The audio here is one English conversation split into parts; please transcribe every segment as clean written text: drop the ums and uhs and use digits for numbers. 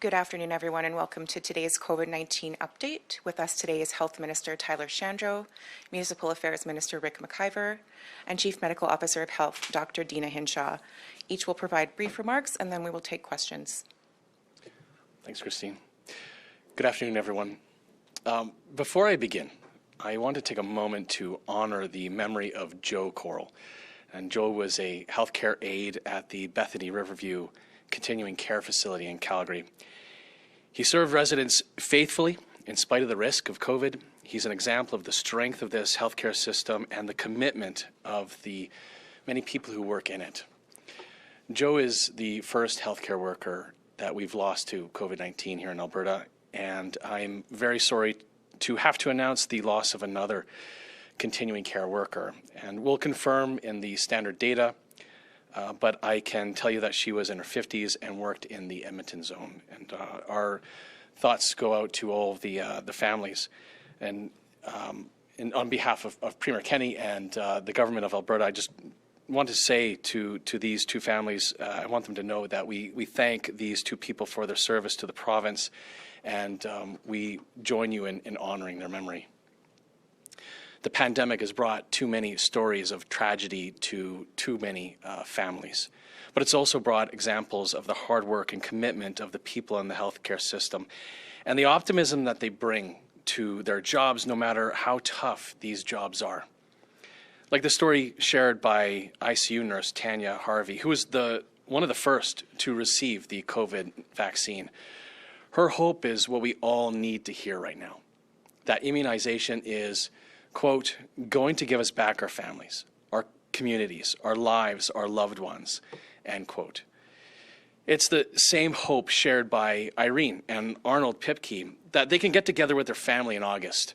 Good afternoon, everyone, and welcome to today's COVID-19 update. With us today is Health Minister Tyler Shandro, Municipal Affairs Minister Rick McIver, and Chief Medical Officer of Health, Dr. Dina Hinshaw. Each will provide brief remarks, and then we will take questions. Thanks, Christine. Good afternoon, everyone. Before I begin, I want to take a moment to honor the memory of Joe Correll. And Joe was a healthcare aide at the Bethany Riverview Continuing Care Facility in Calgary. He served residents faithfully in spite of the risk of COVID. He's an example of the strength of this healthcare system and the commitment of the many people who work in it. Joe is the first healthcare worker that we've lost to COVID-19 here in Alberta, and I'm very sorry to have to announce the loss of another continuing care worker. And we'll confirm in the standard data, but I can tell you that she was in her 50s and worked in the Edmonton zone. And our thoughts go out to all of the families. And on behalf of Premier Kenney and the government of Alberta, I just want to say to these two families, I want them to know that we thank these two people for their service to the province, and we join you in honoring their memory. The pandemic has brought too many stories of tragedy to too many families, but it's also brought examples of the hard work and commitment of the people in the healthcare system and the optimism that they bring to their jobs, no matter how tough these jobs are. Like the story shared by ICU nurse Tanya Harvey, who was one of the first to receive the COVID vaccine. Her hope is what we all need to hear right now, that immunization is, quote, going to give us back our families, our communities, our lives, our loved ones, end quote. It's the same hope shared by Irene and Arnold Pipke that they can get together with their family in August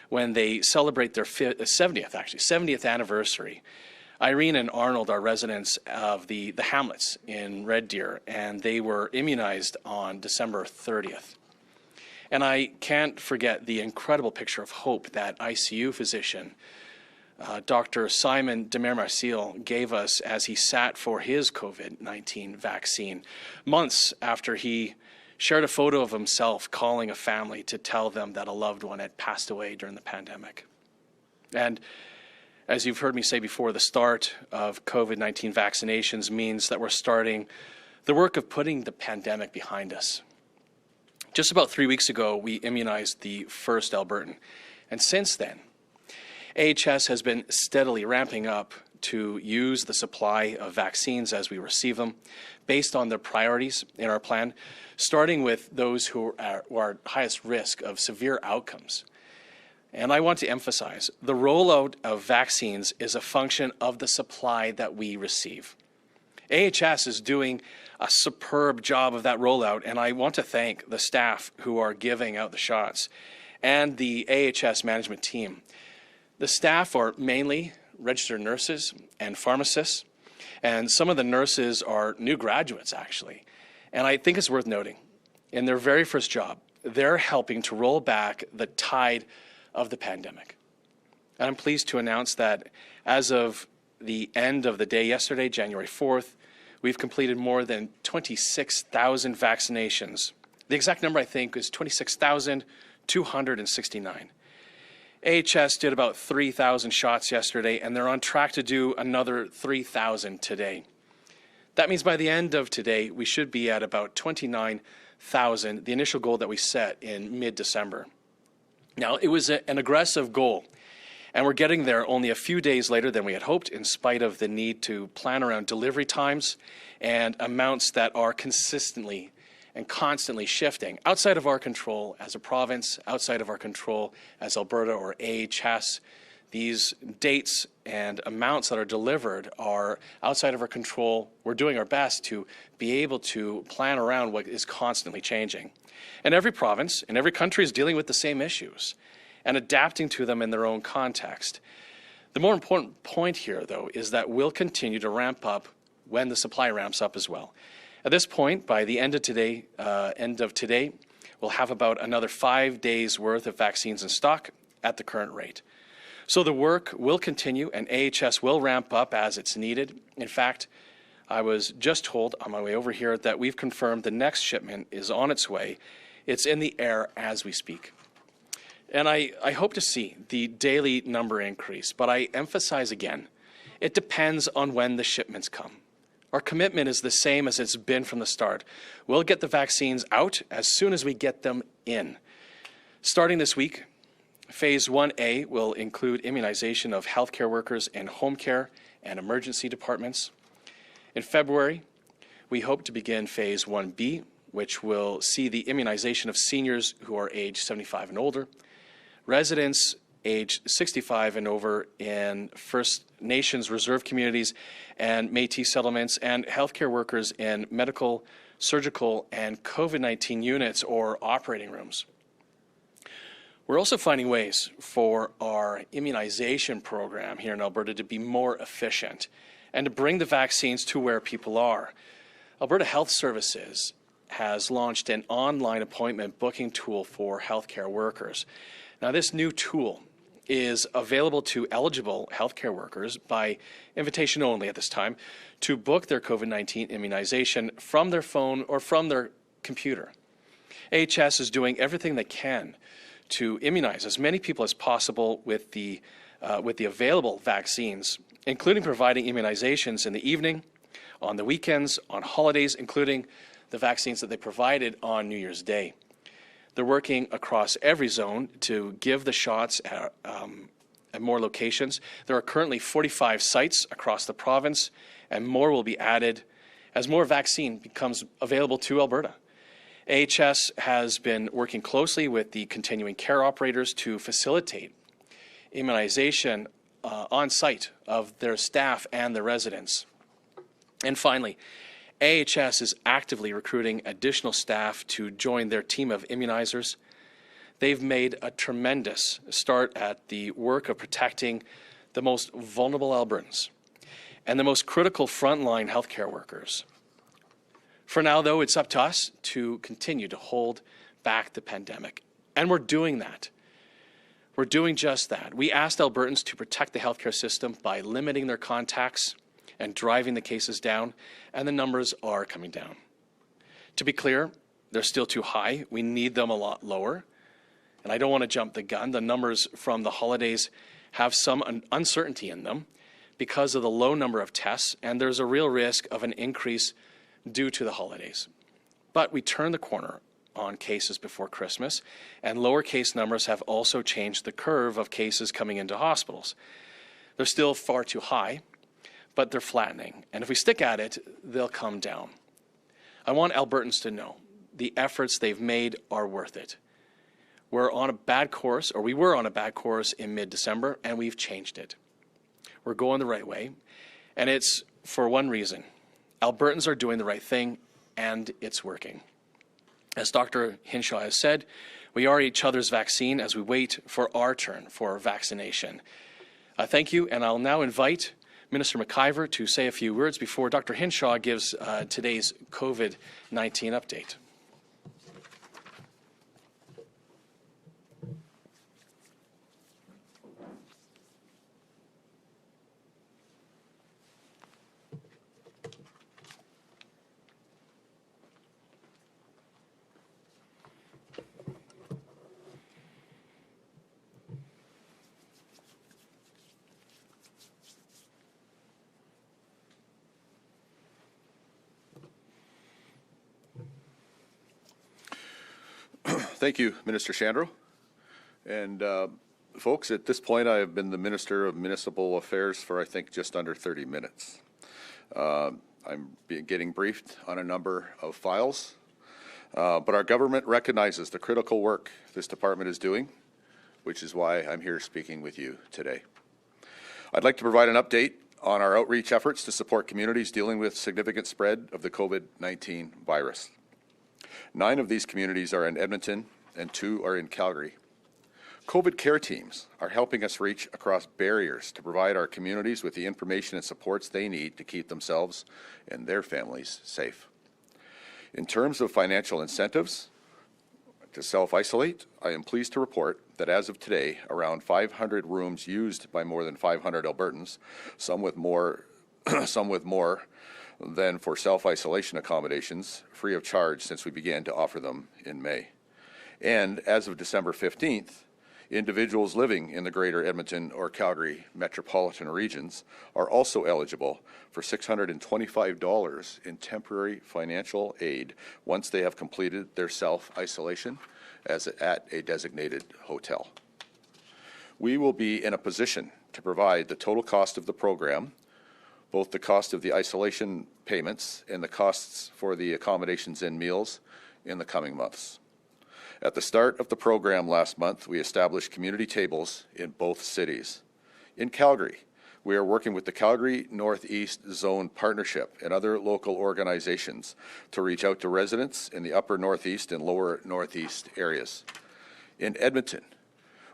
when they celebrate their 70th anniversary. Irene and Arnold are residents of the Hamlets in Red Deer, and they were immunized on December 30th. And I can't forget the incredible picture of hope that ICU physician, Dr. Simon Demer-Marcil, gave us as he sat for his COVID-19 vaccine, months after he shared a photo of himself calling a family to tell them that a loved one had passed away during the pandemic. And as you've heard me say before, the start of COVID-19 vaccinations means that we're starting the work of putting the pandemic behind us. Just about 3 weeks ago, we immunized the first Albertan. And since then, AHS has been steadily ramping up to use the supply of vaccines as we receive them, based on the priorities in our plan, starting with those who are highest risk of severe outcomes. And I want to emphasize, the rollout of vaccines is a function of the supply that we receive. AHS is doing a superb job of that rollout, and I want to thank the staff who are giving out the shots and the AHS management team. The staff are mainly registered nurses and pharmacists, and some of the nurses are new graduates, actually. And I think it's worth noting, in their very first job, they're helping to roll back the tide of the pandemic. And I'm pleased to announce that as of the end of the day yesterday, January 4th, we've completed more than 26,000 vaccinations. The exact number, I think, is 26,269. AHS did about 3,000 shots yesterday, and they're on track to do another 3,000 today. That means by the end of today, we should be at about 29,000, the initial goal that we set in mid-December. Now, it was an aggressive goal, and we're getting there only a few days later than we had hoped, in spite of the need to plan around delivery times and amounts that are consistently and constantly shifting outside of our control as a province, outside of our control as Alberta or AHS. These dates and amounts that are delivered are outside of our control. We're doing our best to be able to plan around what is constantly changing. And every province and every country is dealing with the same issues and adapting to them in their own context. The more important point here, though, is that we'll continue to ramp up when the supply ramps up as well. At this point, by the end of today, we'll have about another 5 days worth of vaccines in stock at the current rate. So the work will continue, and AHS will ramp up as it's needed. In fact, I was just told on my way over here that we've confirmed the next shipment is on its way. It's in the air as we speak. And I hope to see the daily number increase, but I emphasize again, it depends on when the shipments come. Our commitment is the same as it's been from the start. We'll get the vaccines out as soon as we get them in. Starting this week, Phase 1A will include immunization of healthcare workers in home care and emergency departments. In February, we hope to begin Phase 1B, which will see the immunization of seniors who are age 75 and older, residents age 65 and over in First Nations reserve communities and Métis settlements, and healthcare workers in medical, surgical, and COVID-19 units or operating rooms. We're also finding ways for our immunization program here in Alberta to be more efficient and to bring the vaccines to where people are. Alberta Health Services has launched an online appointment booking tool for healthcare workers. Now, this new tool is available to eligible healthcare workers by invitation only at this time to book their COVID-19 immunization from their phone or from their computer. AHS is doing everything they can to immunize as many people as possible with the available vaccines, including providing immunizations in the evening, on the weekends, on holidays, including the vaccines that they provided on New Year's Day. They're working across every zone to give the shots at more locations. There are currently 45 sites across the province, and more will be added as more vaccine becomes available to Alberta. AHS has been working closely with the continuing care operators to facilitate immunization on site of their staff and their residents. And finally, AHS is actively recruiting additional staff to join their team of immunizers. They've made a tremendous start at the work of protecting the most vulnerable Albertans and the most critical frontline healthcare workers. For now, though, it's up to us to continue to hold back the pandemic, and we're doing that. We're doing just that. We asked Albertans to protect the healthcare system by limiting their contacts and driving the cases down, and the numbers are coming down. To be clear, they're still too high. We need them a lot lower. And I don't want to jump the gun. The numbers from the holidays have some uncertainty in them because of the low number of tests, and there's a real risk of an increase due to the holidays. But we turned the corner on cases before Christmas, and lower case numbers have also changed the curve of cases coming into hospitals. They're still far too high, but they're flattening. And if we stick at it, they'll come down. I want Albertans to know the efforts they've made are worth it. We're on a bad course, or we were on a bad course in mid-December, and we've changed it. We're going the right way, and it's for one reason. Albertans are doing the right thing, and it's working. As Dr. Hinshaw has said, we are each other's vaccine as we wait for our turn for vaccination. Thank you, and I'll now invite Minister McIver to say a few words before Dr. Hinshaw gives today's COVID-19 update. Thank you, Minister Shandro. And folks, at this point, I have been the Minister of Municipal Affairs for, I think, just under 30 minutes. I'm getting briefed on a number of files, but our government recognizes the critical work this department is doing, which is why I'm here speaking with you today. I'd like to provide an update on our outreach efforts to support communities dealing with significant spread of the COVID-19 virus. 9 of these communities are in Edmonton and 2 are in Calgary. COVID care teams are helping us reach across barriers to provide our communities with the information and supports they need to keep themselves and their families safe. In terms of financial incentives to self-isolate, I am pleased to report that as of today, around 500 rooms used by more than 500 Albertans, some with more than for self-isolation accommodations, free of charge since we began to offer them in May. And as of December 15th, individuals living in the Greater Edmonton or Calgary metropolitan regions are also eligible for $625 in temporary financial aid once they have completed their self-isolation at a designated hotel. We will be in a position to provide the total cost of the program, both the cost of the isolation payments and the costs for the accommodations and meals in the coming months. At the start of the program last month, we established community tables in both cities. In Calgary, we are working with the Calgary Northeast Zone Partnership and other local organizations to reach out to residents in the upper northeast and lower northeast areas. In Edmonton,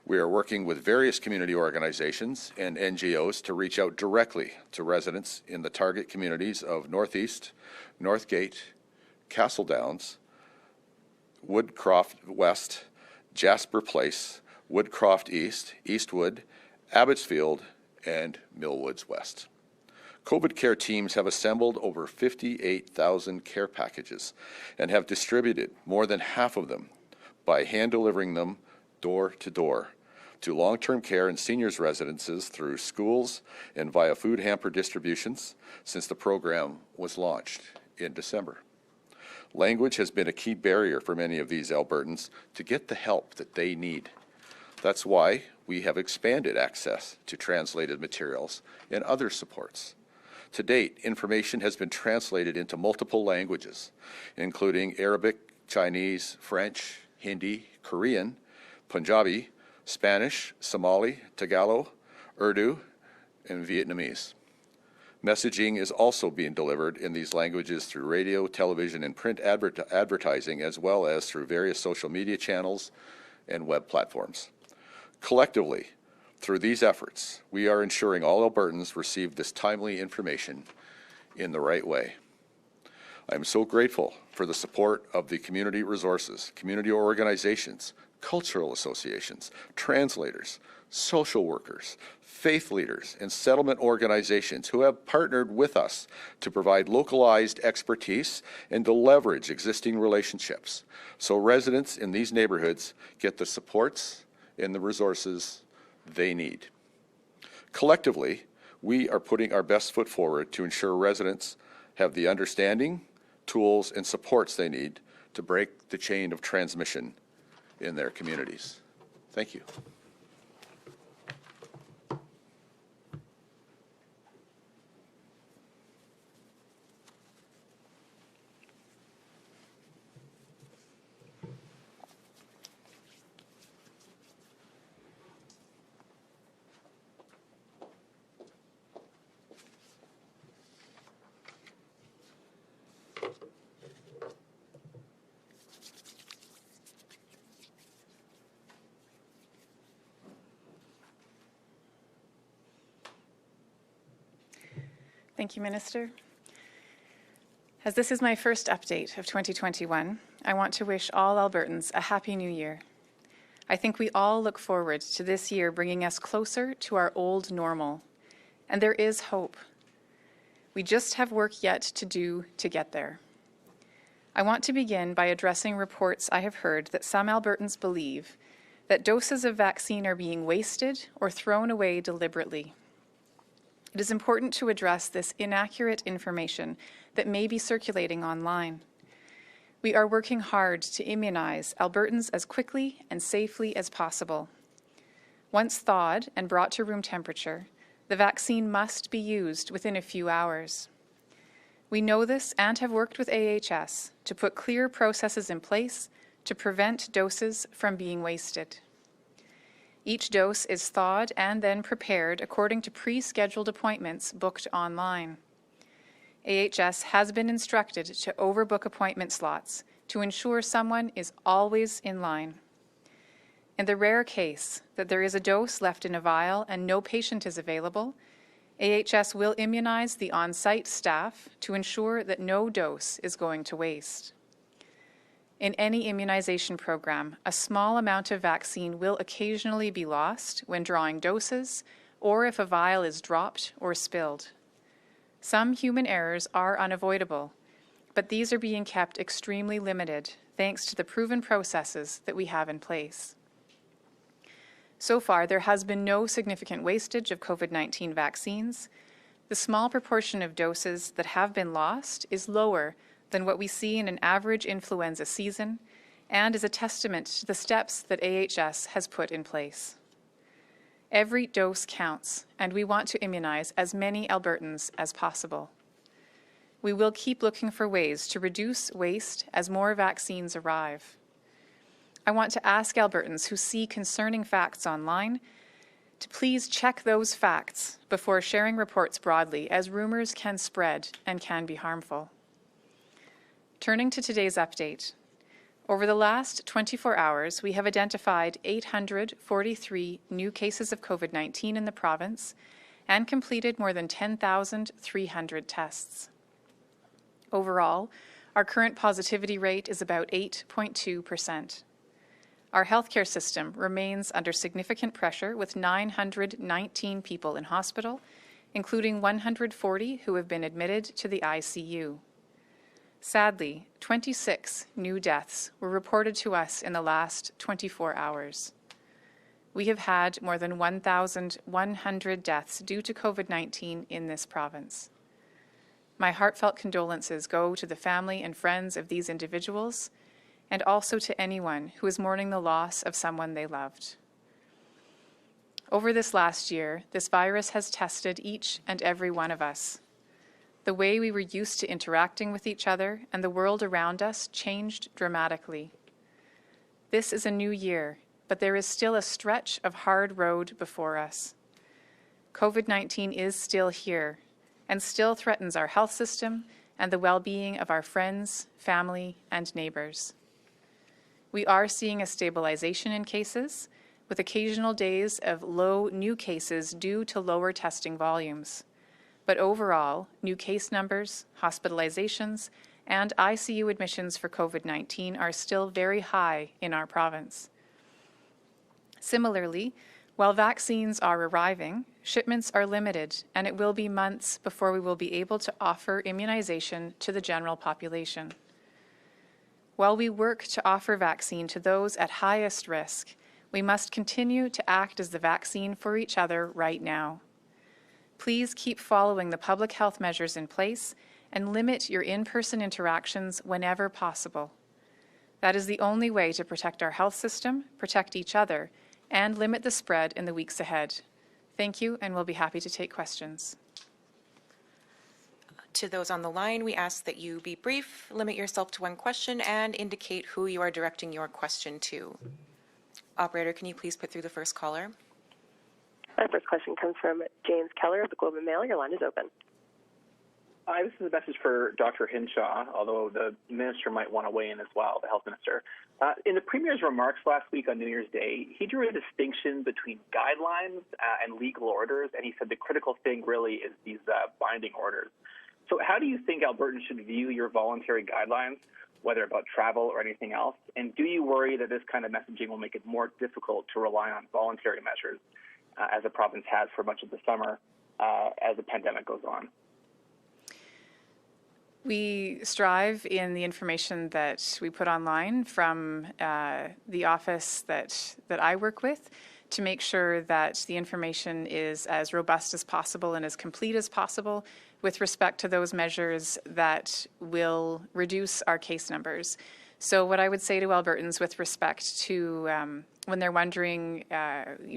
we are working with various community organizations and NGOs to reach out directly to residents in the target communities of Northeast, Northgate, Castle Downs, Woodcroft West, Jasper Place, Woodcroft East, Eastwood, Abbotsfield, and Millwoods West. COVID care teams have assembled over 58,000 care packages and have distributed more than half of them by hand delivering them door to door to long-term care and seniors residences through schools and via food hamper distributions since the program was launched in December. Language has been a key barrier for many of these Albertans to get the help that they need. That's why we have expanded access to translated materials and other supports. To date, information has been translated into multiple languages, including Arabic, Chinese, French, Hindi, Korean, Punjabi, Spanish, Somali, Tagalog, Urdu, and Vietnamese. Messaging is also being delivered in these languages through radio, television, and print advertising, as well as through various social media channels and web platforms. Collectively, through these efforts, we are ensuring all Albertans receive this timely information in the right way. I am so grateful for the support of the community resources, community organizations, cultural associations, translators, social workers, faith leaders, and settlement organizations who have partnered with us to provide localized expertise and to leverage existing relationships so residents in these neighborhoods get the supports and the resources they need. Collectively, we are putting our best foot forward to ensure residents have the understanding, tools, and supports they need to break the chain of transmission in their communities. Thank you. Thank you, Minister. As this is my first update of 2021, I want to wish all Albertans a Happy New Year. I think we all look forward to this year bringing us closer to our old normal, and there is hope. We just have work yet to do to get there. I want to begin by addressing reports I have heard that some Albertans believe that doses of vaccine are being wasted or thrown away deliberately. It is important to address this inaccurate information that may be circulating online. We are working hard to immunize Albertans as quickly and safely as possible. Once thawed and brought to room temperature, the vaccine must be used within a few hours. We know this and have worked with AHS to put clear processes in place to prevent doses from being wasted. Each dose is thawed and then prepared according to pre-scheduled appointments booked online. AHS has been instructed to overbook appointment slots to ensure someone is always in line. In the rare case that there is a dose left in a vial and no patient is available, AHS will immunize the on-site staff to ensure that no dose is going to waste. In any immunization program, a small amount of vaccine will occasionally be lost when drawing doses or if a vial is dropped or spilled. Some human errors are unavoidable, but these are being kept extremely limited thanks to the proven processes that we have in place. So far, there has been no significant wastage of COVID-19 vaccines. The small proportion of doses that have been lost is lower than what we see in an average influenza season and is a testament to the steps that AHS has put in place. Every dose counts, and we want to immunize as many Albertans as possible. We will keep looking for ways to reduce waste as more vaccines arrive. I want to ask Albertans who see concerning facts online to please check those facts before sharing reports broadly, as rumors can spread and can be harmful. Turning to today's update. Over the last 24 hours, we have identified 843 new cases of COVID-19 in the province and completed more than 10,300 tests. Overall, our current positivity rate is about 8.2%. Our healthcare system remains under significant pressure with 919 people in hospital, including 140 who have been admitted to the ICU. Sadly, 26 new deaths were reported to us in the last 24 hours. We have had more than 1,100 deaths due to COVID-19 in this province. My heartfelt condolences go to the family and friends of these individuals, and also to anyone who is mourning the loss of someone they loved. Over this last year, this virus has tested each and every one of us. The way we were used to interacting with each other and the world around us changed dramatically. This is a new year, but there is still a stretch of hard road before us. COVID-19 is still here and still threatens our health system and the well-being of our friends, family, and neighbors. We are seeing a stabilization in cases, with occasional days of low new cases due to lower testing volumes. But overall, new case numbers, hospitalizations, and ICU admissions for COVID-19 are still very high in our province. Similarly, while vaccines are arriving, shipments are limited, and it will be months before we will be able to offer immunization to the general population. While we work to offer vaccine to those at highest risk, we must continue to act as the vaccine for each other right now. Please keep following the public health measures in place and limit your in-person interactions whenever possible. That is the only way to protect our health system, protect each other, and limit the spread in the weeks ahead. Thank you, and we'll be happy to take questions. To those on the line, we ask that you be brief, limit yourself to one question, and indicate who you are directing your question to. Operator, can you please put through the first caller? Our first question comes from James Keller of the Globe and Mail. Your line is open. Hi, this is a message for Dr. Hinshaw, although the minister might want to weigh in as well, the health minister. In the Premier's remarks last week on New Year's Day, he drew a distinction between guidelines and legal orders, and he said the critical thing really is these binding orders. So how do you think Albertans should view your voluntary guidelines, whether about travel or anything else? And do you worry that this kind of messaging will make it more difficult to rely on voluntary measures, as the province has for much of the summer, as the pandemic goes on? We strive in the information that we put online from the office that I work with to make sure that the information is as robust as possible and as complete as possible with respect to those measures that will reduce our case numbers. So what I would say to Albertans with respect to when they're wondering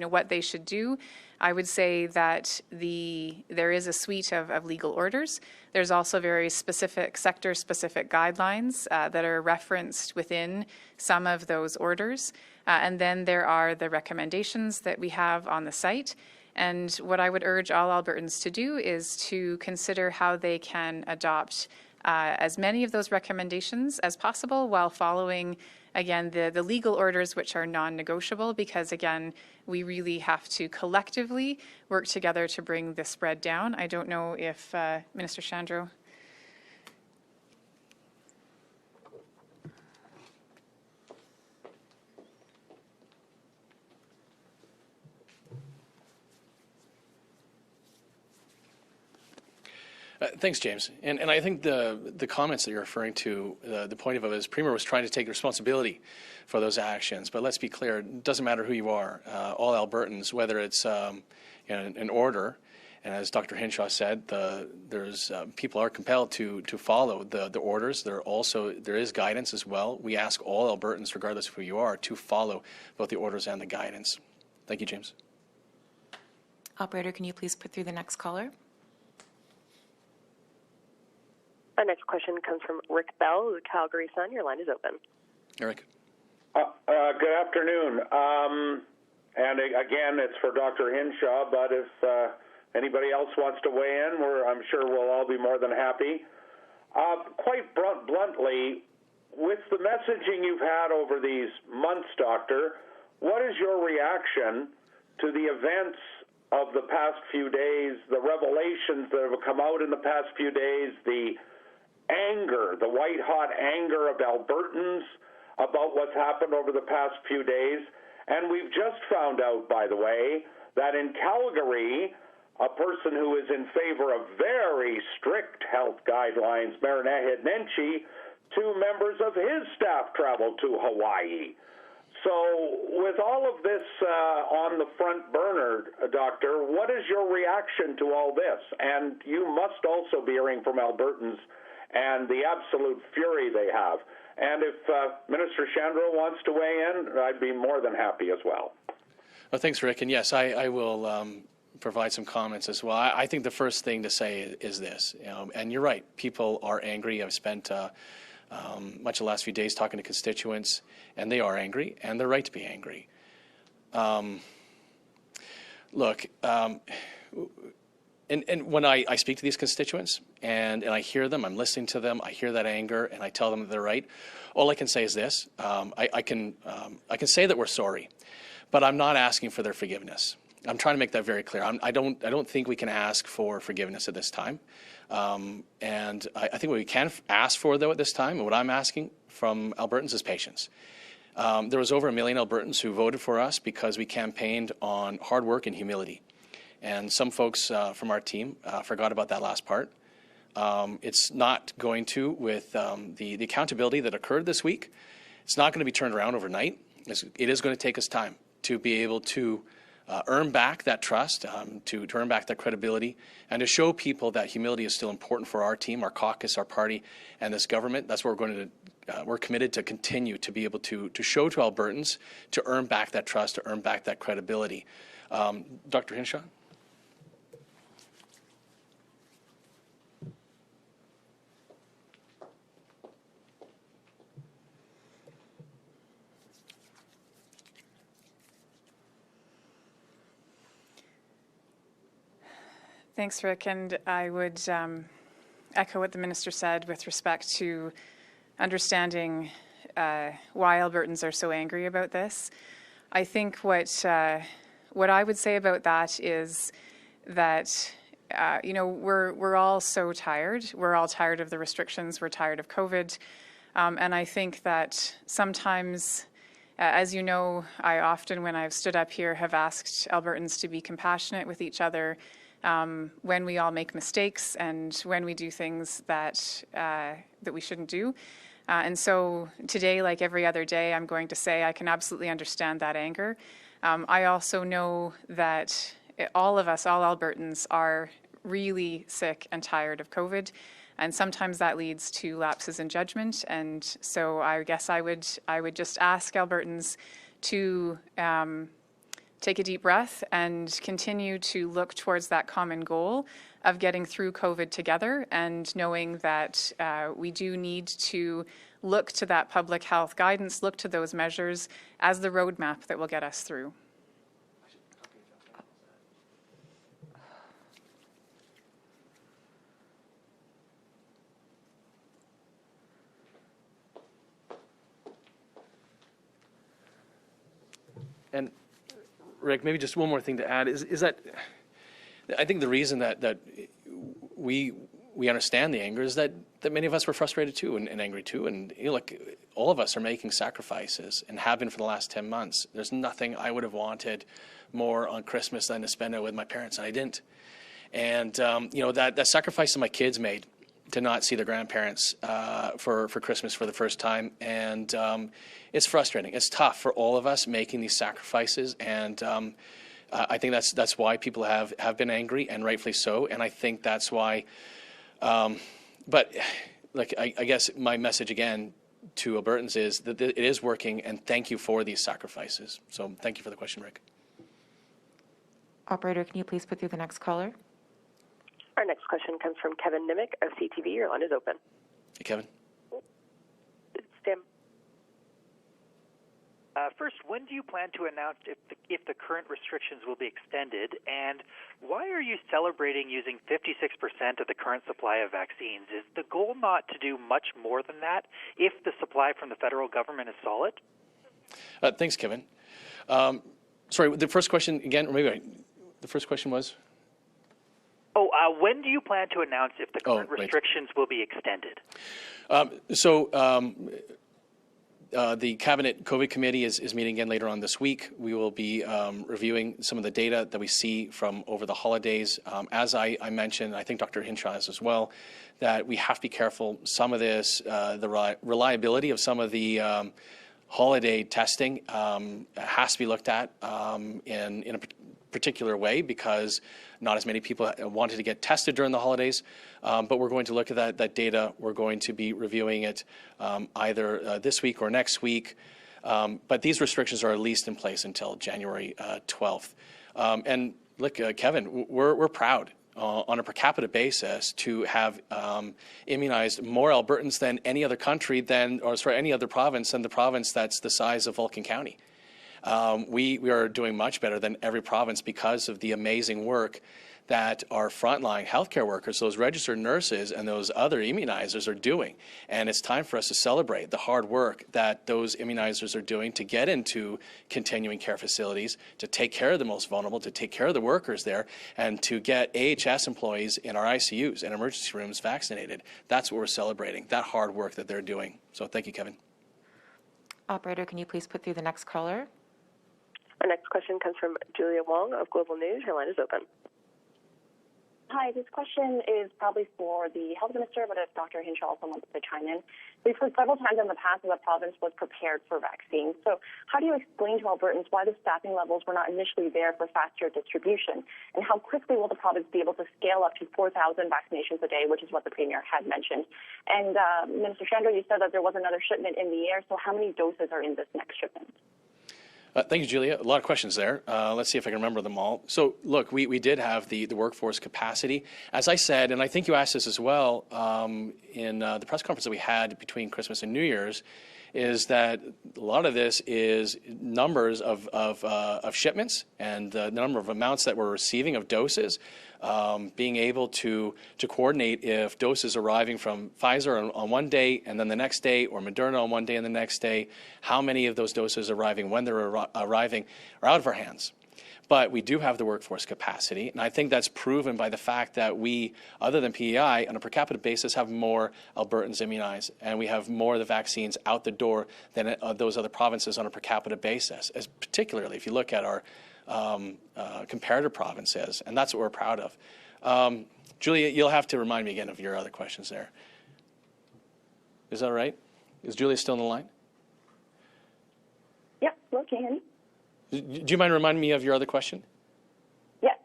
what they should do, I would say that there is a suite of legal orders. There's also very specific sector-specific guidelines that are referenced within some of those orders. And then there are the recommendations that we have on the site. And what I would urge all Albertans to do is to consider how they can adopt as many of those recommendations as possible while following, again, the legal orders which are non-negotiable, because, again, we really have to collectively work together to bring the spread down. I don't know if Minister Shandro. Thanks, James. And I think the comments that you're referring to, the point of it is Premier was trying to take responsibility for those actions. But let's be clear, it doesn't matter who you are. All Albertans, whether it's an order, and as Dr. Hinshaw said, people are compelled to follow the orders. There is guidance as well. We ask all Albertans, regardless of who you are, to follow both the orders and the guidance. Thank you, James. Operator, can you please put through the next caller? Our next question comes from Rick Bell, the Calgary Sun. Your line is open. Eric. Good afternoon. And again, it's for Dr. Hinshaw, but if anybody else wants to weigh in, I'm sure we'll all be more than happy. Quite bluntly, with the messaging you've had over these months, Doctor, what is your reaction to the events of the past few days, the revelations that have come out in the past few days, the anger, the white-hot anger of Albertans about what's happened over the past few days? And we've just found out, by the way, that in Calgary, a person who is in favor of very strict health guidelines, Mayor Nenchi, 2 members of his staff traveled to Hawaii. So with all of this on the front burner, Doctor, what is your reaction to all this? And you must also be hearing from Albertans and the absolute fury they have. And if Minister Shandro wants to weigh in, I'd be more than happy as well. Well, thanks, Rick. And yes, I will provide some comments as well. I think the first thing to say is this, and you're right, people are angry. I've spent much of the last few days talking to constituents, and they are angry, and they're right to be angry. Look, and when I speak to these constituents and I hear them, I'm listening to them, I hear that anger, and I tell them that they're right, all I can say is this: I can say that we're sorry, but I'm not asking for their forgiveness. I'm trying to make that very clear. I don't think we can ask for forgiveness at this time. And I think what we can ask for, though, at this time, and what I'm asking from Albertans is patience. There was over 1 million Albertans who voted for us because we campaigned on hard work and humility. And some folks from our team forgot about that last part. It's not going to, with the accountability that occurred this week, it's not going to be turned around overnight. It is going to take us time to be able to earn back that trust, to earn back that credibility, and to show people that humility is still important for our team, our caucus, our party, and this government. That's what we're committed to continue to be able to show to Albertans, to earn back that trust, to earn back that credibility. Dr. Hinshaw? Thanks, Rick. And I would echo what the minister said with respect to understanding why Albertans are so angry about this. I think what I would say about that is that we're all so tired. We're all tired of the restrictions. We're tired of COVID, and I think that sometimes, as you know, I often, when I've stood up here, have asked Albertans to be compassionate with each other. When we all make mistakes and when we do things that we shouldn't do. And so today, like every other day, I'm going to say I can absolutely understand that anger. I also know that all of us, all Albertans, are really sick and tired of COVID. And sometimes that leads to lapses in judgment. And so I guess I would just ask Albertans to take a deep breath and continue to look towards that common goal of getting through COVID together, and knowing that we do need to look to that public health guidance, look to those measures as the roadmap that will get us through. And Rick, maybe just one more thing to add is that I think the reason that we understand the anger is that many of us were frustrated too and angry too. And look, all of us are making sacrifices and have been for the last 10 months. There's nothing I would have wanted more on Christmas than to spend it with my parents, and I didn't. And, that sacrifice that my kids made to not see their grandparents for Christmas for the first time. And it's frustrating. It's tough for all of us making these sacrifices. And I think that's why people have been angry, and rightfully so. And I think that's why, but I guess my message again to Albertans is that it is working, and thank you for these sacrifices. So thank you for the question, Rick. Operator, can you please put through the next caller? Our next question comes from Kevin Nimick of CTV. Your line is open. Hey, Kevin. Stim. First, when do you plan to announce if the current restrictions will be extended, and why are you celebrating using 56% of the current supply of vaccines? Is the goal not to do much more than that if the supply from the federal government is solid? Thanks, Kevin. Sorry, the first question again, or maybe the first question was? When do you plan to announce if the current restrictions will be extended? The Cabinet COVID Committee is meeting again later on this week. We will be reviewing some of the data that we see from over the holidays. As I mentioned, I think Dr. Hinshaw has as well, that we have to be careful. Some of this, the reliability of some of the holiday testing has to be looked at in a particular way, because not as many people wanted to get tested during the holidays. But we're going to look at that data. We're going to be reviewing it either this week or next week. But these restrictions are at least in place until January 12th. And look, Kevin, we're proud on a per capita basis to have immunized more Albertans than any other country any other province than the province that's the size of Vulcan County. We are doing much better than every province because of the amazing work that our frontline healthcare workers, those registered nurses and those other immunizers are doing. And it's time for us to celebrate the hard work that those immunizers are doing to get into continuing care facilities, to take care of the most vulnerable, to take care of the workers there, and to get AHS employees in our ICUs and emergency rooms vaccinated. That's what we're celebrating, that hard work that they're doing. So thank you, Kevin. Operator, can you please put through the next caller? Our next question comes from Julia Wong of Global News. Your line is open. Hi, this question is probably for the health minister, but if Dr. Hinshaw also wants to chime in. We've heard several times in the past that the province was prepared for vaccines. So how do you explain to Albertans why the staffing levels were not initially there for faster distribution? And how quickly will the province be able to scale up to 4,000 vaccinations a day, which is what the Premier had mentioned? And Minister Shandro, you said that there was another shipment in the air. So how many doses are in this next shipment? Thank you, Julia. A lot of questions there. Let's see if I can remember them all. So, look, we did have the workforce capacity. As I said, and I think you asked this as well in the press conference that we had between Christmas and New Year's, is that a lot of this is numbers of shipments and the number of amounts that we're receiving of doses, being able to coordinate if doses arriving from Pfizer on one day and then the next day, or Moderna on one day and the next day, how many of those doses arriving, when they're arriving, are out of our hands. But we do have the workforce capacity, and I think that's proven by the fact that we, other than PEI, on a per capita basis, have more Albertans immunized, and we have more of the vaccines out the door than those other provinces on a per capita basis, as particularly if you look at our comparative provinces, and that's what we're proud of. Julia, you'll have to remind me again of your other questions there. Is that all right? Is Julia still on the line? Yep, okay. Do you mind reminding me of your other question? Yes.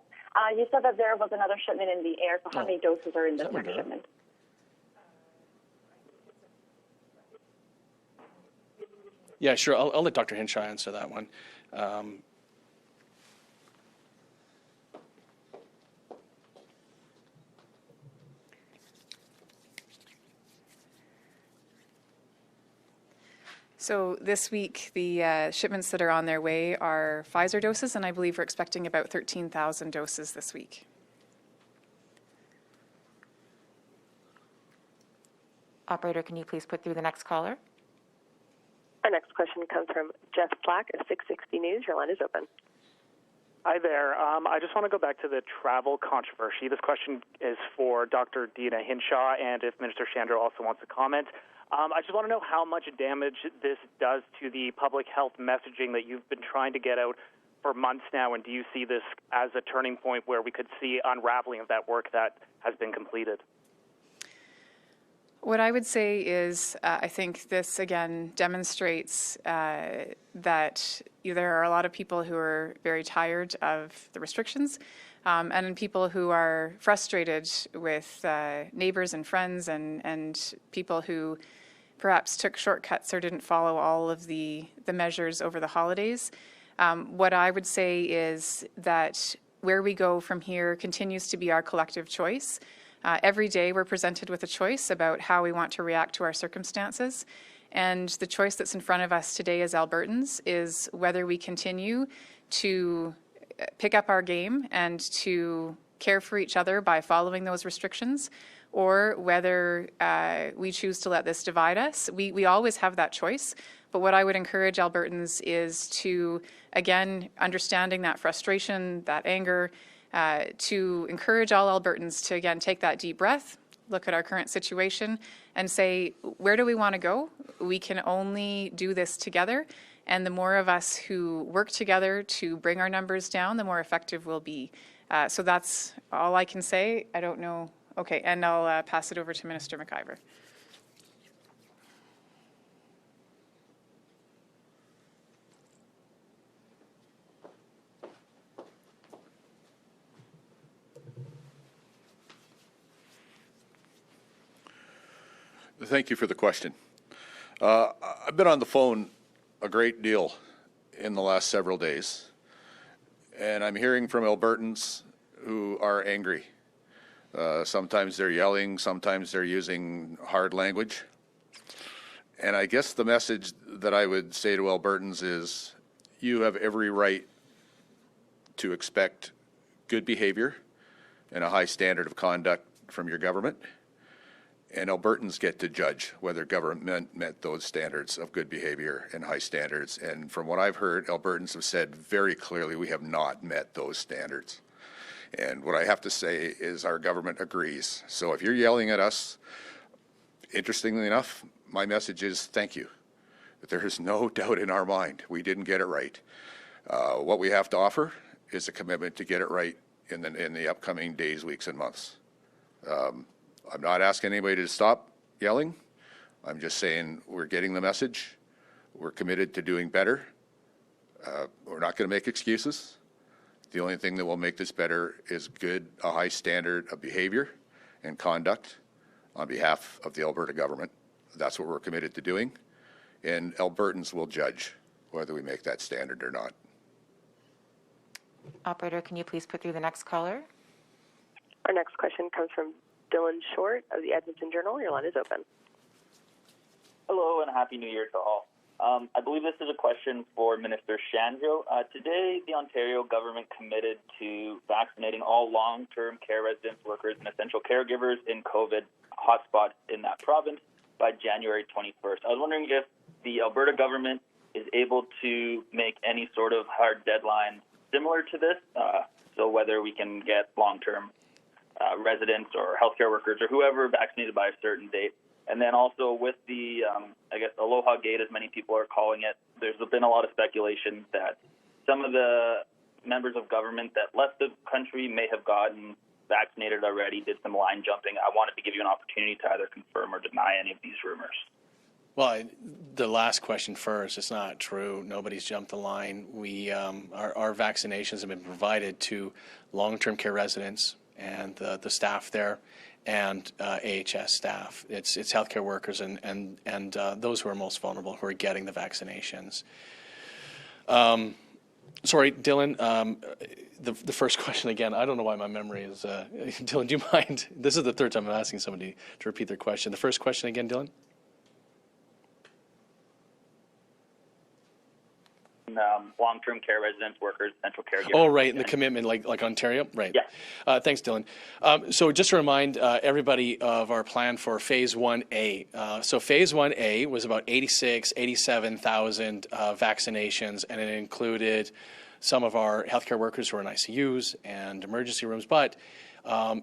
You said that there was another shipment in the air, so how many doses are in this next shipment? Yeah, sure. I'll let Dr. Hinshaw answer that one. So this week, the shipments that are on their way are Pfizer doses, and I believe we're expecting about 13,000 doses this week. Operator, can you please put through the next caller? Our next question comes from Jeff Black of 660 News. Your line is open. Hi there. I just want to go back to the travel controversy. This question is for Dr. Dina Hinshaw, and if Minister Shandro also wants to comment. I just want to know how much damage this does to the public health messaging that you've been trying to get out for months now, and do you see this as a turning point where we could see unraveling of that work that has been completed? What I would say is I think this, again, demonstrates that there are a lot of people who are very tired of the restrictions and people who are frustrated with neighbors and friends and people who perhaps took shortcuts or didn't follow all of the measures over the holidays. What I would say is that where we go from here continues to be our collective choice. Every day we're presented with a choice about how we want to react to our circumstances. And the choice that's in front of us today as Albertans is whether we continue to pick up our game and to care for each other by following those restrictions, or whether we choose to let this divide us. We always have that choice. But what I would encourage Albertans is to, again, understanding that frustration, that anger, to encourage all Albertans to, again, take that deep breath, look at our current situation, and say, where do we want to go? We can only do this together. And the more of us who work together to bring our numbers down, the more effective we'll be. So that's all I can say. I don't know. Okay, and I'll pass it over to Minister McIver. Thank you for the question. I've been on the phone a great deal in the last several days, and I'm hearing from Albertans who are angry. Sometimes they're yelling, sometimes they're using hard language. And I guess the message that I would say to Albertans is, you have every right to expect good behavior and a high standard of conduct from your government. And Albertans get to judge whether government met those standards of good behavior and high standards. And from what I've heard, Albertans have said very clearly we have not met those standards. And what I have to say is our government agrees. So if you're yelling at us, interestingly enough, my message is thank you. There is no doubt in our mind we didn't get it right. What we have to offer is a commitment to get it right in the upcoming days, weeks, and months. I'm not asking anybody to stop yelling. I'm just saying we're getting the message. We're committed to doing better. We're not going to make excuses. The only thing that will make this better is a high standard of behavior and conduct on behalf of the Alberta government. That's what we're committed to doing. And Albertans will judge whether we make that standard or not. Operator, can you please put through the next caller? Our next question comes from Dylan Short of the Edmonton Journal. Your line is open. Hello and Happy New Year to all. I believe this is a question for Minister Shandro. Today, the Ontario government committed to vaccinating all long-term care residents, workers, and essential caregivers in COVID hotspots in that province by January 21st. I was wondering if the Alberta government is able to make any sort of hard deadline similar to this, so whether we can get long-term residents or healthcare workers or whoever vaccinated by a certain date. And then also with the, I guess, Aloha Gate, as many people are calling it, there's been a lot of speculation that some of the members of government that left the country may have gotten vaccinated already, did some line jumping. I wanted to give you an opportunity to either confirm or deny any of these rumors. Well, the last question first. It's not true. Nobody's jumped the line. Our vaccinations have been provided to long-term care residents and the staff there, and AHS staff. It's healthcare workers and those who are most vulnerable who are getting the vaccinations. Sorry, Dylan, the first question again, I don't know why my memory is... Dylan, do you mind? This is the third time I'm asking somebody to repeat their question. The first question again, Dylan? Long-term care residents, workers, essential caregivers. Oh, right, and the commitment, like Ontario? Right. Yeah. Thanks, Dylan. So just to remind everybody of our plan for Phase 1A. So Phase 1A was about 87,000 vaccinations, and it included some of our healthcare workers who are in ICUs and emergency rooms, but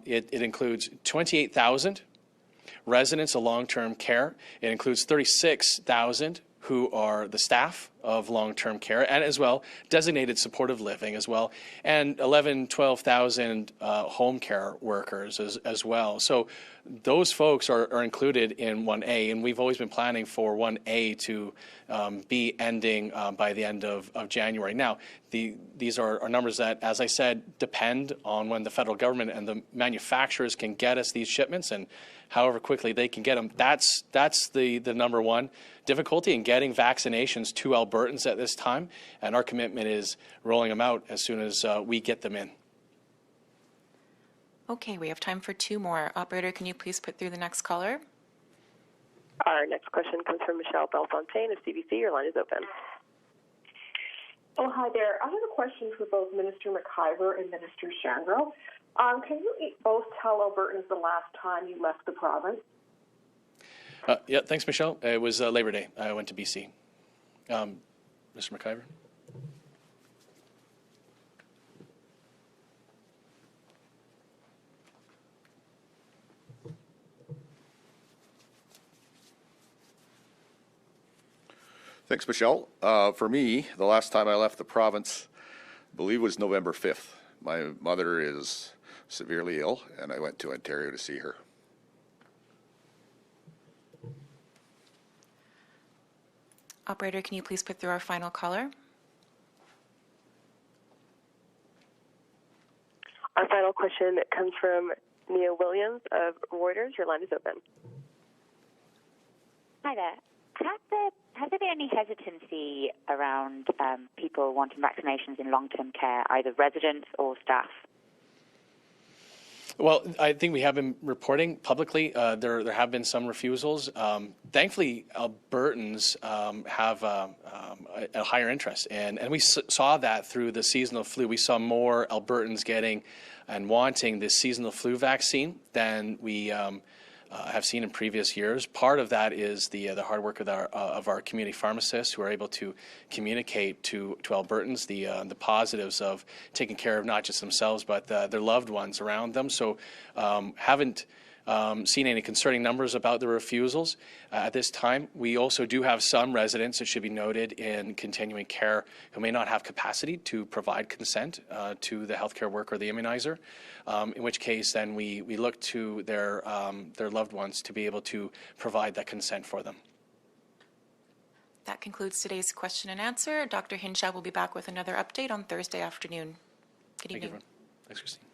it includes 28,000 residents of long-term care. It includes 36,000 who are the staff of long-term care, and as well designated supportive living as well, and 12,000 home care workers as well. So those folks are included in 1A, and we've always been planning for 1A to be ending by the end of January. Now, these are numbers that, as I said, depend on when the federal government and the manufacturers can get us these shipments, and however quickly they can get them. That's the number one difficulty in getting vaccinations to Albertans at this time, and our commitment is rolling them out as soon as we get them in. Okay, we have time for two more. Operator, can you please put through the next caller? Our next question comes from Michelle Bellefontaine of CBC. Your line is open. Oh, hi there. I have a question for both Minister McIver and Minister Shandro. Can you both tell Albertans the last time you left the province? Yeah, thanks, Michelle. It was Labor Day. I went to BC. Mr. McIver? Thanks, Michelle. For me, the last time I left the province, I believe, was November 5th. My mother is severely ill, and I went to Ontario to see her. Operator, can you please put through our final caller? Our final question comes from Nia Williams of Reuters. Your line is open. Hi there. Has there been any hesitancy around people wanting vaccinations in long-term care, either residents or staff? Well, I think we have been reporting publicly. There have been some refusals. Thankfully, Albertans have a higher interest, and we saw that through the seasonal flu. We saw more Albertans getting and wanting the seasonal flu vaccine than we have seen in previous years. Part of that is the hard work of our community pharmacists, who are able to communicate to Albertans the positives of taking care of not just themselves but their loved ones around them. So haven't seen any concerning numbers about the refusals at this time. We also do have some residents, it should be noted, in continuing care who may not have capacity to provide consent to the healthcare worker or the immunizer, in which case then we look to their loved ones to be able to provide that consent for them. That concludes today's question and answer. Dr. Hinshaw will be back with another update on Thursday afternoon. Good evening. Thank you, everyone. Thanks, Christine.